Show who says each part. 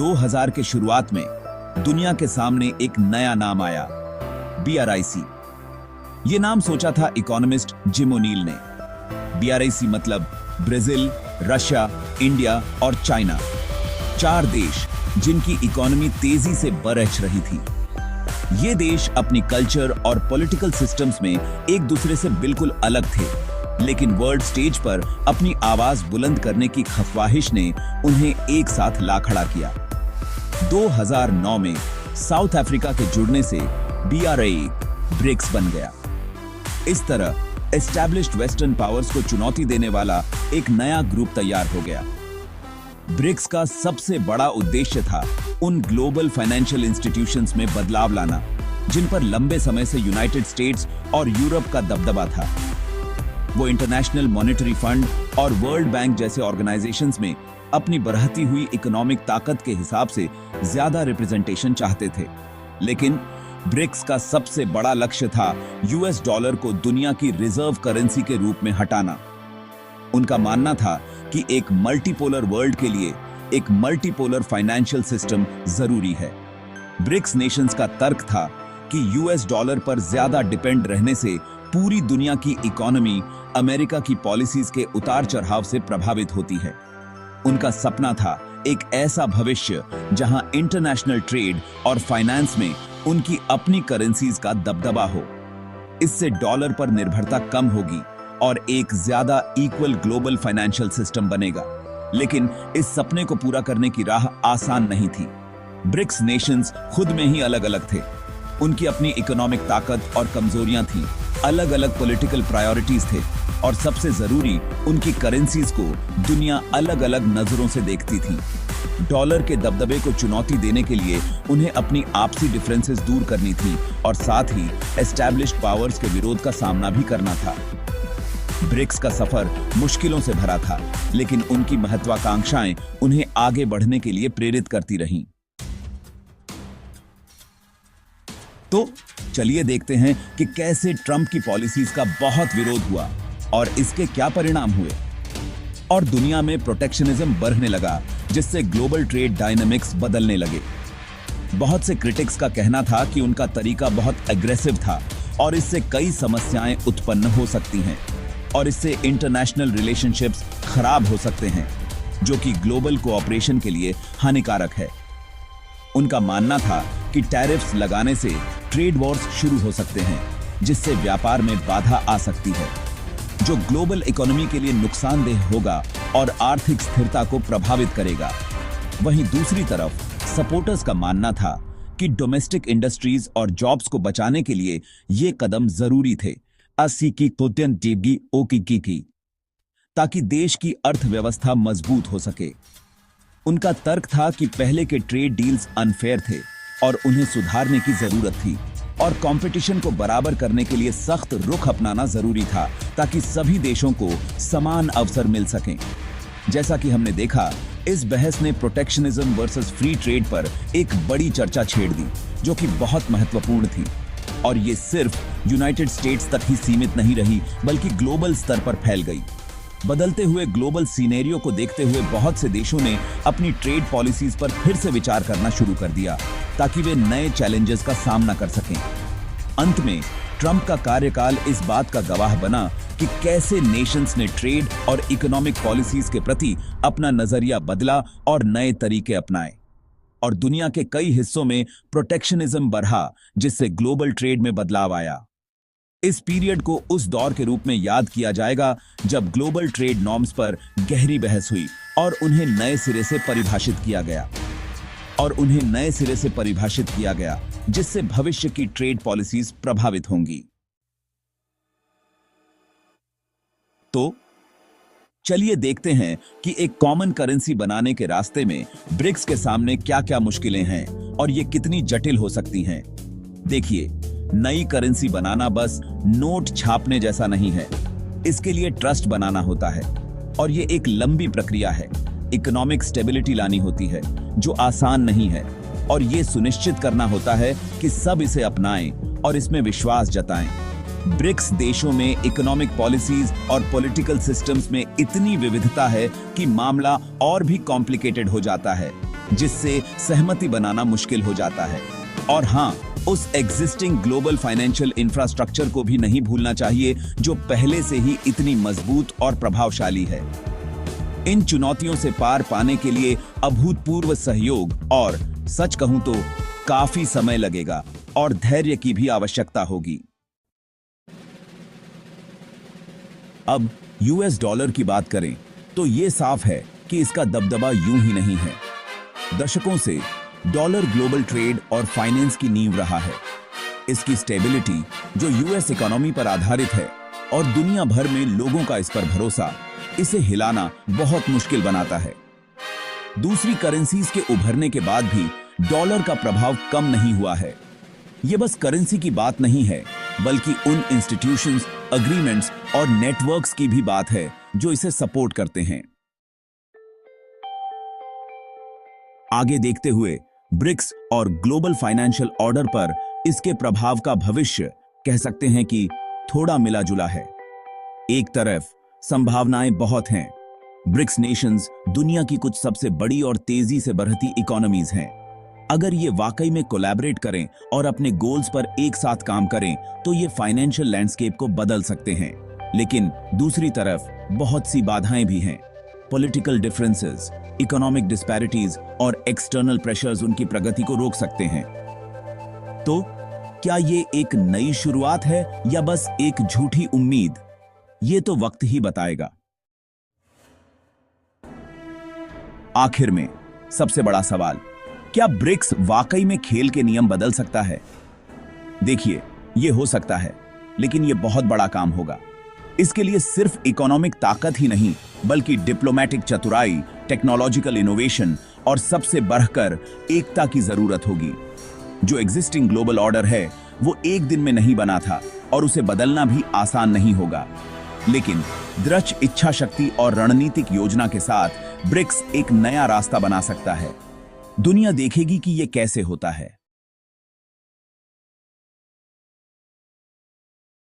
Speaker 1: 2000 के शुरुआत में दुनिया के सामने एक नया नाम आया, BRIC। ये नाम सोचा था इकोनॉमिस्ट जिम ओनील ने। BRIC मतलब ब्राजील, रशिया, इंडिया और चाइना, 4 देश जिनकी इकोनॉमी तेजी से बरछ रही थी। ये देश अपनी कल्चर और पॉलिटिकल सिस्टम्स में एक दूसरे से बिल्कुल अलग थे, लेकिन वर्ल्ड स्टेज पर अपनी आवाज बुलंद करने की ख्वाहिश ने उन्हें एक साथ ला खड़ा किया। 2009 में साउथ अफ्रीका के जुड़ने से BRIC ब्रिक्स बन गया। इस तरह एस्टैब्लिश्ड वेस्टर्न पावर्स को चुनौती देने वाला एक नया ग्रुप तैयार हो गया। ब्रिक्स का सबसे बड़ा उद्देश्य था उन ग्लोबल फाइनेंशियल इंस्टीट्यूशंस में बदलाव लाना जिन पर लंबे समय से यूनाइटेड स्टेट्स और यूरोप का दबदबा था। वो इंटरनेशनल मॉनेटरी फंड और वर्ल्ड बैंक जैसे ऑर्गेनाइजेशंस में अपनी बढ़ती हुई इकोनॉमिक ताकत के हिसाब से ज्यादा रिप्रेजेंटेशन चाहते थे, लेकिन ब्रिक्स का सबसे बड़ा लक्ष्य था US डॉलर को दुनिया की रिजर्व करेंसी के रूप में हटाना। उनका मानना था कि एक मल्टीपोलर वर्ल्ड के लिए एक मल्टीपोलर फाइनेंशियल सिस्टम जरूरी है। ब्रिक्स नेशंस का तर्क था कि US डॉलर पर ज्यादा डिपेंड रहने से पूरी दुनिया की इकोनॉमी अमेरिका की पॉलिसीज के उतार चढ़ाव से प्रभावित होती है। उनका सपना था एक ऐसा भविष्य जहां इंटरनेशनल ट्रेड और फाइनेंस में उनकी अपनी करेंसीज का दबदबा हो। इससे डॉलर पर निर्भरता कम होगी और एक ज्यादा इक्वल ग्लोबल फाइनेंशियल सिस्टम बनेगा। लेकिन इस सपने को पूरा करने की राह आसान नहीं थी। ब्रिक्स नेशंस खुद में ही अलग अलग थे। उनकी अपनी इकोनॉमिक ताकत और कमजोरियां थीं, अलग अलग पॉलिटिकल प्रायोरिटीज थे और सबसे जरूरी उनकी करेंसीज को दुनिया अलग अलग नजरों से देखती थी। डॉलर के दबदबे को चुनौती देने के लिए उन्हें अपनी आपसी डिफरेंसेस दूर करनी थी और साथ ही एस्टैब्लिश्ड पावर्स के विरोध का सामना भी करना था। ब्रिक्स का सफर मुश्किलों से भरा था, लेकिन उनकी महत्वाकांक्षाएं उन्हें आगे बढ़ने के लिए प्रेरित करती रहीं। तो चलिए देखते हैं कि कैसे ट्रंप की पॉलिसीज का बहुत विरोध हुआ और इसके क्या परिणाम हुए और दुनिया में प्रोटेक्शनिज्म बढ़ने लगा, जिससे ग्लोबल ट्रेड डायनामिक्स बदलने लगे। बहुत से क्रिटिक्स का कहना था कि उनका तरीका बहुत एग्रेसिव था और इससे कई समस्याएं उत्पन्न हो सकती हैं और इससे इंटरनेशनल रिलेशनशिप्स खराब हो सकते हैं, जो कि ग्लोबल कोऑपरेशन के लिए हानिकारक है। उनका मानना था कि टैरिफ्स लगाने से ट्रेड वॉर्स शुरू हो सकते हैं, जिससे व्यापार में बाधा आ सकती है, जो ग्लोबल इकोनॉमी के लिए नुकसानदेह होगा और आर्थिक स्थिरता को प्रभावित करेगा। वहीं दूसरी तरफ सपोर्टर्स का मानना था कि डोमेस्टिक इंडस्ट्रीज और जॉब्स को बचाने के लिए ये कदम जरूरी थे, ताकि देश की अर्थव्यवस्था मजबूत हो सके। उनका तर्क था कि पहले के ट्रेड डील्स अनफेयर थे और उन्हें सुधारने की जरूरत थी और कंपटीशन को बराबर करने के लिए सख्त रुख अपनाना जरूरी था, ताकि सभी देशों को समान अवसर मिल सकें। जैसा कि हमने देखा, इस बहस ने प्रोटेक्शनिज्म वर्सेस फ्री ट्रेड पर एक बड़ी चर्चा छेड़ दी, जो कि बहुत महत्वपूर्ण थी और ये सिर्फ यूनाइटेड स्टेट्स तक ही सीमित नहीं रही, बल्कि ग्लोबल स्तर पर फैल गई। बदलते हुए ग्लोबल सीनेरियो को देखते हुए बहुत से देशों ने अपनी ट्रेड पॉलिसीज पर फिर से विचार करना शुरू कर दिया, ताकि वे नए चैलेंजेस का सामना कर सकें। अंत में ट्रंप का कार्यकाल इस बात का गवाह बना कि कैसे नेशंस ने ट्रेड और इकोनॉमिक पॉलिसीज के प्रति अपना नजरिया बदला और नए तरीके अपनाए और दुनिया के कई हिस्सों में प्रोटेक्शनिज्म बढ़ा, जिससे ग्लोबल ट्रेड में बदलाव आया। इस पीरियड को उस दौर के रूप में याद किया जाएगा जब ग्लोबल ट्रेड नॉर्म्स पर गहरी बहस हुई और उन्हें नए सिरे से परिभाषित किया गया, जिससे भविष्य की ट्रेड पॉलिसीज प्रभावित होंगी। तो चलिए देखते हैं कि एक कॉमन करेंसी बनाने के रास्ते में ब्रिक्स के सामने क्या-क्या मुश्किलें हैं और ये कितनी जटिल हो सकती हैं। देखिए, नई करेंसी बनाना बस नोट छापने जैसा नहीं है। इसके लिए ट्रस्ट बनाना होता है और ये एक लंबी प्रक्रिया है। इकोनॉमिक स्टेबिलिटी लानी होती है, जो आसान नहीं है, और ये सुनिश्चित करना होता है कि सब इसे अपनाएं और इसमें विश्वास जताएं। ब्रिक्स देशों में इकोनॉमिक पॉलिसीज और पॉलिटिकल सिस्टम्स में इतनी विविधता है कि मामला और भी कॉम्प्लिकेटेड हो जाता है। जिससे सहमति बनाना मुश्किल हो जाता है। और हाँ, उस एग्जिस्टिंग ग्लोबल फाइनेंशियल इंफ्रास्ट्रक्चर को भी नहीं भूलना चाहिए जो पहले से ही इतनी मजबूत और प्रभावशाली है। इन चुनौतियों से पार पाने के लिए अभूतपूर्व सहयोग और सच कहूं तो काफी समय लगेगा और धैर्य की भी आवश्यकता होगी। अब यूएस डॉलर की बात करें तो यह साफ है कि इसका दबदबा यूं ही नहीं है। दशकों से डॉलर ग्लोबल ट्रेड और फाइनेंस की नींव रहा है। इसकी स्टेबिलिटी जो यूएस इकोनॉमी पर आधारित है और दुनिया भर में लोगों का इस पर भरोसा, इसे हिलाना बहुत मुश्किल बनाता है। दूसरी करेंसीज के उभरने के बाद भी डॉलर का प्रभाव कम नहीं हुआ है। यह बस करेंसी की बात नहीं है, बल्कि उन इंस्टीट्यूशंस, अग्रीमेंट्स और नेटवर्क्स की भी बात है जो इसे सपोर्ट करते हैं। आगे देखते हुए ब्रिक्स और ग्लोबल फाइनेंशियल ऑर्डर पर इसके प्रभाव का भविष्य कह सकते हैं कि थोड़ा मिला जुला है। एक तरफ संभावनाएं बहुत हैं। ब्रिक्स नेशंस दुनिया की कुछ सबसे बड़ी और तेजी से बढ़ती इकोनॉमीज हैं। अगर ये वाकई में कोलैबोरेट करें और अपने गोल्स पर एक साथ काम करें तो ये फाइनेंशियल लैंडस्केप को बदल सकते हैं। लेकिन दूसरी तरफ बहुत सी बाधाएं भी हैं। पॉलिटिकल डिफरेंसेस, इकोनॉमिक डिस्पैरिटीज और एक्सटर्नल प्रेशर्स उनकी प्रगति को रोक सकते हैं। तो क्या ये एक नई शुरुआत है या बस एक झूठी उम्मीद? ये तो वक्त ही बताएगा। आखिर में सबसे बड़ा सवाल, क्या ब्रिक्स वाकई में खेल के नियम बदल सकता है? देखिए, यह हो सकता है, लेकिन यह बहुत बड़ा काम होगा। इसके लिए सिर्फ इकोनॉमिक ताकत ही नहीं, बल्कि डिप्लोमेटिक चतुराई, टेक्नोलॉजिकल इनोवेशन और सबसे बढ़कर एकता की जरूरत होगी। जो एग्जिस्टिंग ग्लोबल ऑर्डर है, वो एक दिन में नहीं बना था और उसे बदलना भी आसान नहीं होगा। लेकिन दृढ़ इच्छा शक्ति और रणनीतिक योजना के साथ ब्रिक्स एक नया रास्ता बना सकता है। दुनिया देखेगी कि यह कैसे होता है।